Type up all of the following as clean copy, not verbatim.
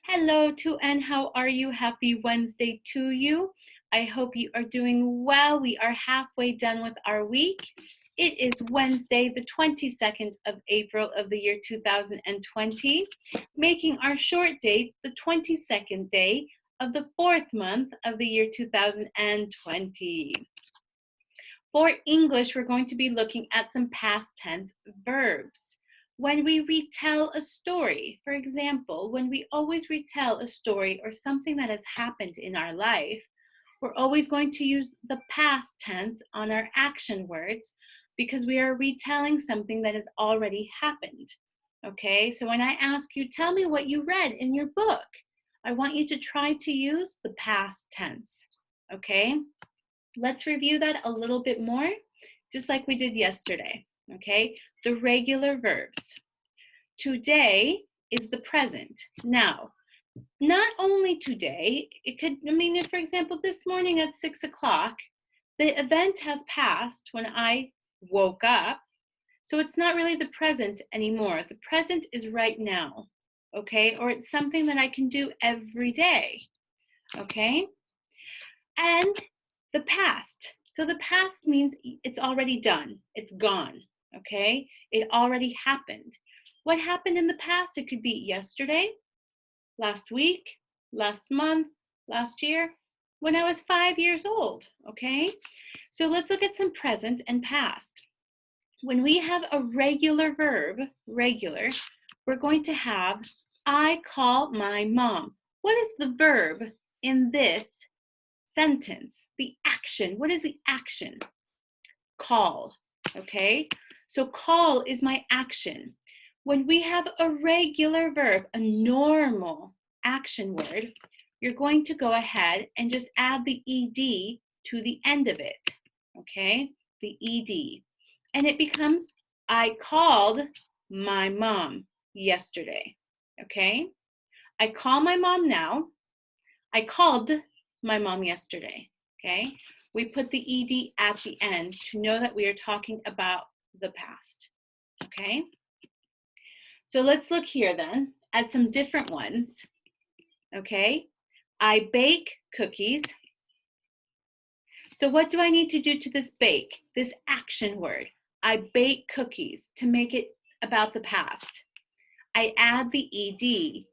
Hello, and how are you? Happy Wednesday to you. I hope you are doing well. We are halfway done with our week. It is Wednesday, the 22nd of April of the year 2020, making our short date the 22nd day of the 4th month of the year 2020. For English, we're going to be looking at some past tense verbs. When we retell a story, for example, when we always retell a story or something that has happened in our life, we're always going to use the past tense on our action words because we are retelling something that has already happened. Okay, so when I ask you, tell me what you read in your book, I want you to try to use the past tense. Okay, let's review that a little bit more, just like we did yesterday. Okay, the regular verbs. Today is the present. Now, not only today, it could, for example, this morning at 6 o'clock, the event has passed when I woke up, so it's not really the present anymore. The present is right now, okay? Or it's something that I can do every day, okay? And the past. So the past means it's already done. It's gone, okay? It already happened. What happened in the past? It could be yesterday, last week, last month, last year, when I was 5 years old, okay? So let's look at some present and past. When we have a regular verb, regular, we're going to have, I call my mom. What is the verb in this sentence? The action. What is the action? Call, okay? So call is my action. When we have a regular verb, a normal action word, you're going to go ahead and just add the ed to the end of it, okay? The ed. And it becomes, I called my mom yesterday, okay? I call my mom now. I called my mom yesterday, okay? We put the ed at the end to know that we are talking about the past, okay? So let's look here then at some different ones, okay? I bake cookies. So what do I need to do to this bake, this action word? I bake cookies to make it about the past. I add the ed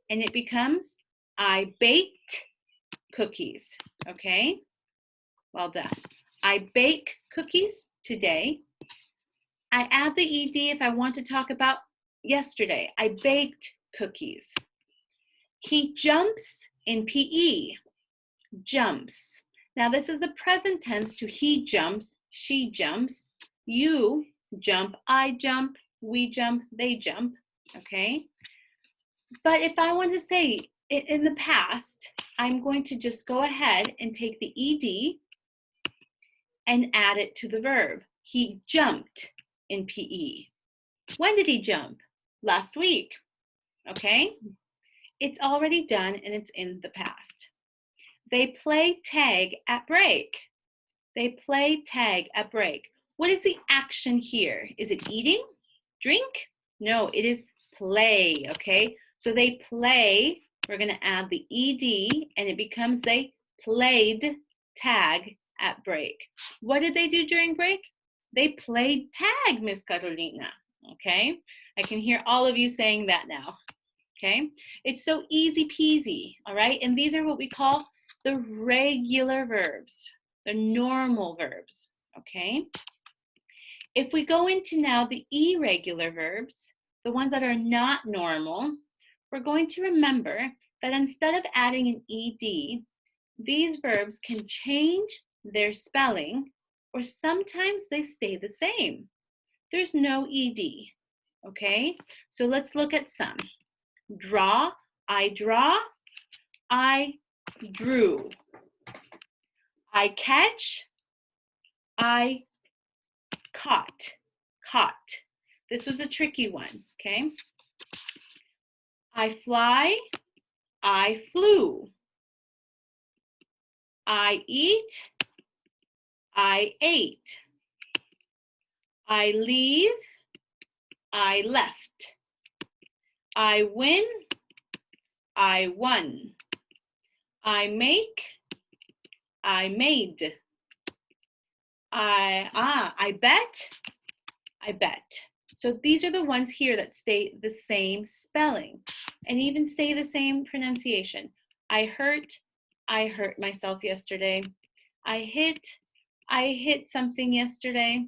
and it becomes, I baked cookies, okay? Well done. I bake cookies today. I add the ed if I want to talk about yesterday. I baked cookies. He jumps in PE. Jumps. Now this is the present tense to he jumps, she jumps, you jump, I jump, we jump, they jump, okay? But if I want to say it in the past, I'm going to just go ahead and take the ed and add it to the verb. He jumped in PE. When did he jump? Last week, okay? It's already done and it's in the past. They play tag at break. They play tag at break. What is the action here? Is it eating? Drink? No, it is play, okay? So they play, we're gonna add the ed and it becomes they played tag at break. What did they do during break? They played tag, Miss Carolina, okay? I can hear all of you saying that now, okay? It's so easy peasy, all right? And these are what we call the regular verbs, the normal verbs, okay? If we go into now the irregular verbs, the ones that are not normal, we're going to remember that instead of adding an ed, these verbs can change their spelling, or sometimes they stay the same. There's no ed, okay? So let's look at some. Draw, I drew. I catch, I caught. This was a tricky one, okay? I fly, I flew. I eat, I ate. I leave, I left. I win, I won. I make, I made. I bet, I bet. So these are the ones here that stay the same spelling and even say the same pronunciation. I hurt myself yesterday. I hit something yesterday.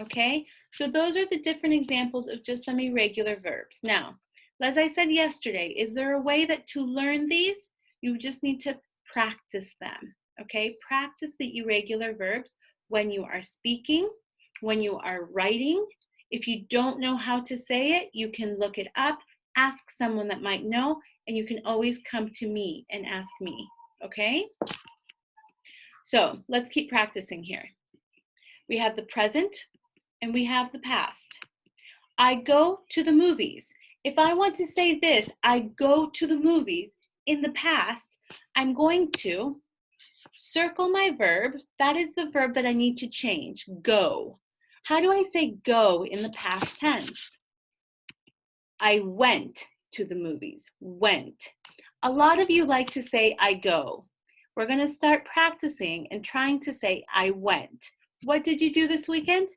Okay, so those are the different examples of just some irregular verbs. Now, as I said yesterday, is there a way that to learn these? You just need to practice them. Okay, practice the irregular verbs when you are speaking, when you are writing. If you don't know how to say it, you can look it up, ask someone that might know, and you can always come to me and ask me, okay? So let's keep practicing here. We have the present and we have the past. I go to the movies. If I want to say this, I go to the movies in the past, I'm going to circle my verb. That is the verb that I need to change, go. How do I say go in the past tense? I went to the movies, went. A lot of you like to say I go. We're going to start practicing and trying to say I went. What did you do this weekend?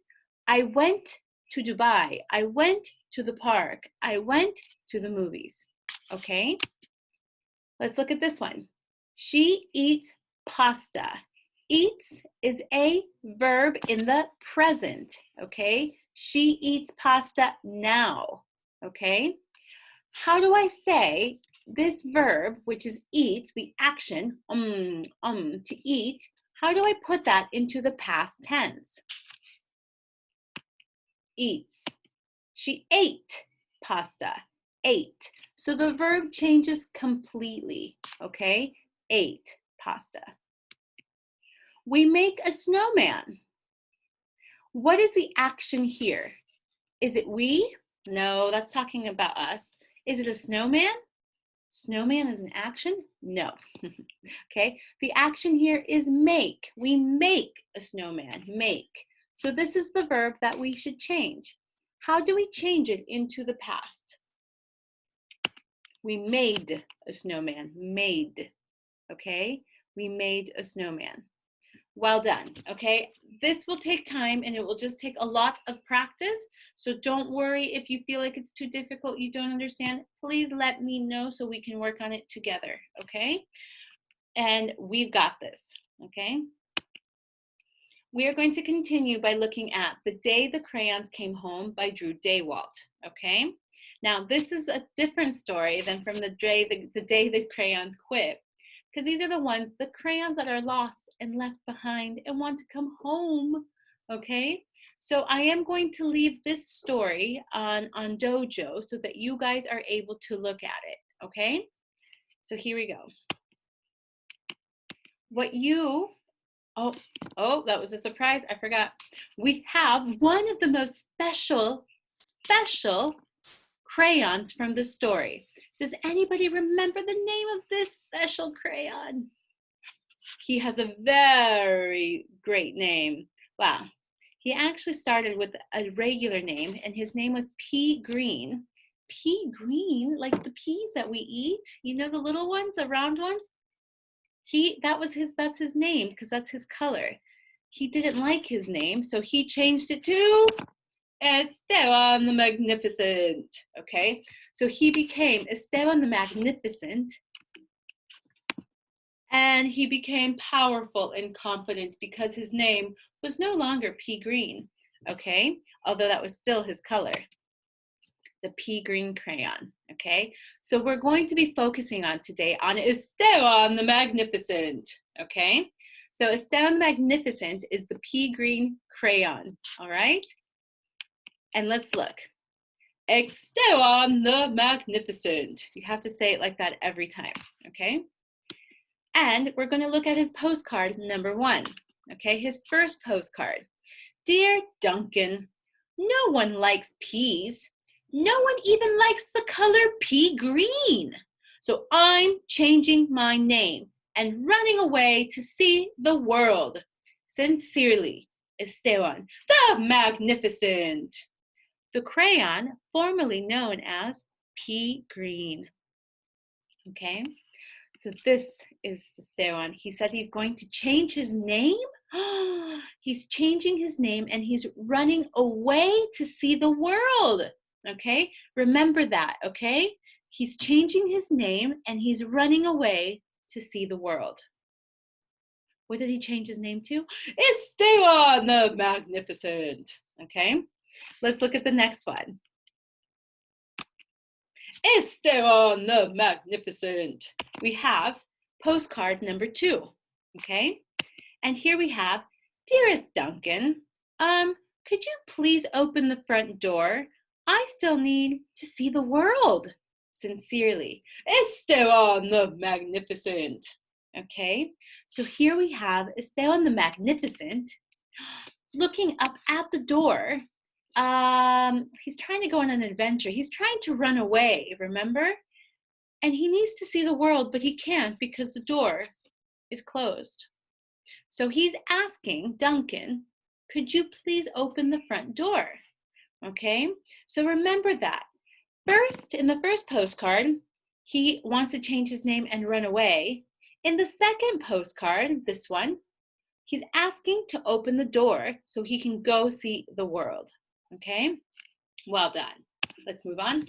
I went to Dubai. I went to the park. I went to the movies. Okay? Let's look at this one. She eats pasta. Eats is a verb in the present, okay? She eats pasta now, okay? How do I say this verb, which is eat, the action, to eat, how do I put that into the past tense? Eats. She ate pasta, ate. So the verb changes completely, okay? Ate pasta. We make a snowman. What is the action here? Is it we? No, that's talking about us. Is it a snowman? Snowman is an action? No. Okay, the action here is make. We make a snowman, make. So this is the verb that we should change. How do we change it into the past? We made a snowman, made, okay? We made a snowman. Well done, okay? This will take time and it will just take a lot of practice. So don't worry if you feel like it's too difficult, you don't understand. Please let me know so we can work on it together, okay? And we've got this, okay? We are going to continue by looking at The Day the Crayons Came Home by Drew Daywalt, okay? Now, this is a different story than from the day the crayons quit, because these are the ones, the crayons that are lost and left behind and want to come home, okay? So I am going to leave this story on Dojo so that you guys are able to look at it, okay? So here we go. Oh, that was a surprise, I forgot. We have one of the most special crayons from the story. Does anybody remember the name of this special crayon? He has a very great name. Wow. He actually started with a regular name and his name was Pea Green. Pea Green, like the peas that we eat, you know, the little ones, the round ones? That's his name because that's his color. He didn't like his name, so he changed it to Esteban the Magnificent, okay? So he became Esteban the Magnificent, and he became powerful and confident because his name was no longer Pea Green, okay? Although that was still his color, the pea green crayon, okay? So we're going to be focusing on today on Esteban the Magnificent, okay? So Esteban the Magnificent is the pea green crayon, all right? And let's look. Esteban the Magnificent. You have to say it like that every time, okay? And we're going to look at his postcard number 1, okay? His first postcard. Dear Duncan, no one likes peas. No one even likes the color pea green. So I'm changing my name and running away to see the world. Sincerely, Esteban the Magnificent. The crayon formerly known as pea green. Okay, so this is Esteban. He said he's going to change his name. He's changing his name and he's running away to see the world. Okay, remember that. Okay, he's changing his name and he's running away to see the world. What did he change his name to? Esteban the Magnificent. Okay, let's look at the next one. Esteban the Magnificent. We have postcard number 2. Okay, and here we have, dearest Duncan, could you please open the front door? I still need to see the world. Sincerely, Esteban the Magnificent. Okay, so here we have Esteban the Magnificent looking up at the door. He's trying to go on an adventure. He's trying to run away, remember? And he needs to see the world, but he can't because the door is closed. So he's asking Duncan, could you please open the front door? Okay, so remember that. First, in the first postcard, he wants to change his name and run away. In the second postcard, this one, he's asking to open the door so he can go see the world. Okay, well done. Let's move on.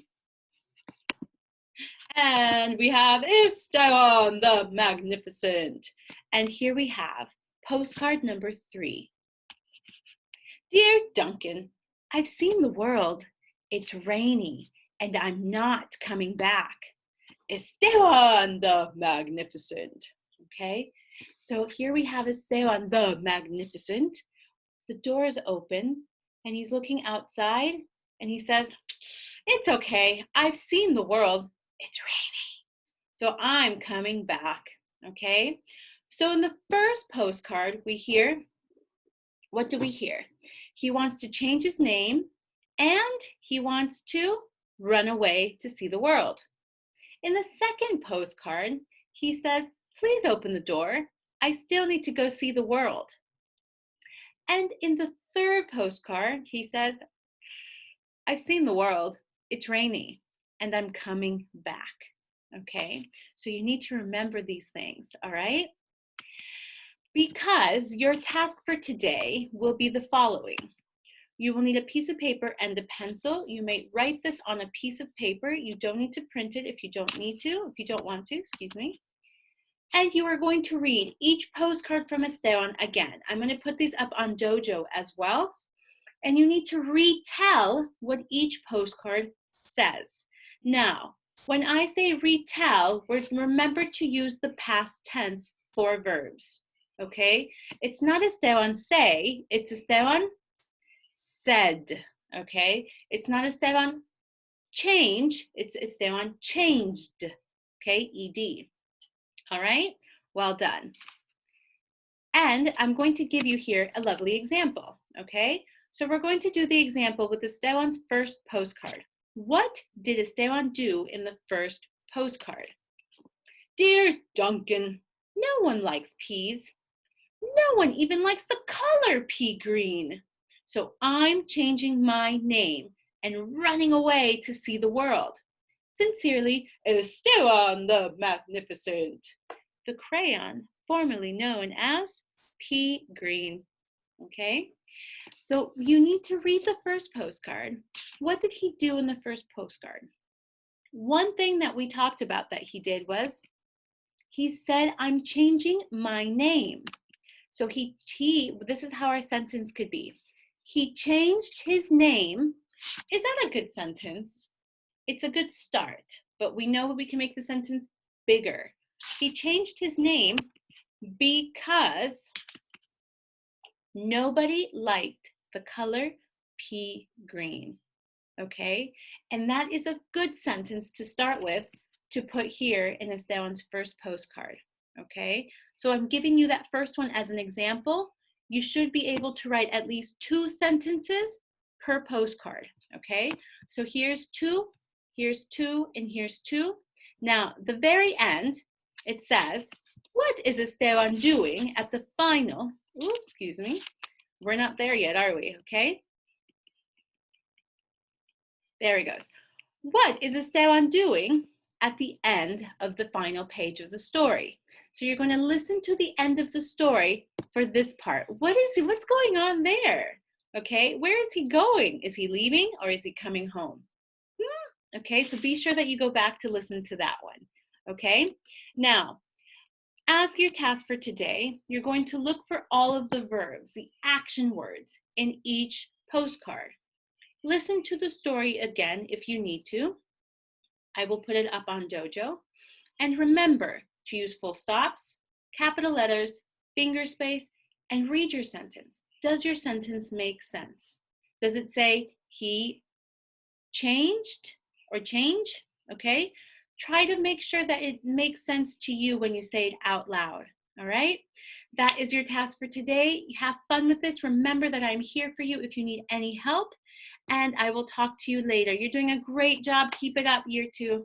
And we have Esteban the Magnificent. And here we have postcard number 3. Dear Duncan, I've seen the world. It's rainy and I'm not coming back. Esteban the Magnificent. Okay, so here we have Esteban the Magnificent. The door is open and he's looking outside and he says, it's okay, I've seen the world. It's rainy, so I'm coming back. Okay, so in the first postcard we hear, what do we hear? He wants to change his name and he wants to run away to see the world. In the second postcard, he says, please open the door. I still need to go see the world. And in the third postcard, he says, I've seen the world. It's rainy and I'm coming back. Okay, so you need to remember these things, all right? Because your task for today will be the following. You will need a piece of paper and a pencil. You may write this on a piece of paper. You don't need to print it if you don't want to, excuse me. And you are going to read each postcard from Esteban again. I'm going to put these up on Dojo as well. And you need to retell what each postcard says. Now, when I say retell, remember to use the past tense for verbs, okay? It's not Esteban say, it's Esteban said, okay? It's not Esteban change, it's Esteban changed, okay? ED, all right? Well done. And I'm going to give you here a lovely example, okay? So we're going to do the example with Esteban's first postcard. What did Esteban do in the first postcard? Dear Duncan, no one likes peas. No one even likes the color pea green. So I'm changing my name and running away to see the world. Sincerely, Esteban the Magnificent. The crayon formerly known as pea green. Okay? So you need to read the first postcard. What did he do in the first postcard? One thing that we talked about that he did was he said, I'm changing my name. So this is how our sentence could be. He changed his name. Is that a good sentence? It's a good start, but we know we can make the sentence bigger. He changed his name because nobody liked the color pea green, okay? And that is a good sentence to start with to put here in Esteban's first postcard, okay? So I'm giving you that first one as an example. You should be able to write at least 2 sentences per postcard, okay? So here's 2, and here's 2. Now, the very end, it says, what is Esteban doing at the final, oops, excuse me, we're not there yet, are we? Okay. There he goes. What is Esteban doing at the end of the final page of the story. So you're going to listen to the end of the story for this part. What's going on there? Okay, where is he going? Is he leaving or is he coming home? Okay, so be sure that you go back to listen to that one. Okay, now, as your task for today, you're going to look for all of the verbs, the action words in each postcard. Listen to the story again if you need to. I will put it up on Dojo. And remember to use full stops, capital letters, finger space, and read your sentence. Does your sentence make sense? Does it say he changed or change? Okay. Try to make sure that it makes sense to you when you say it out loud. All right. That is your task for today. Have fun with this. Remember that I'm here for you if you need any help. And I will talk to you later. You're doing a great job. Keep it up, year 2.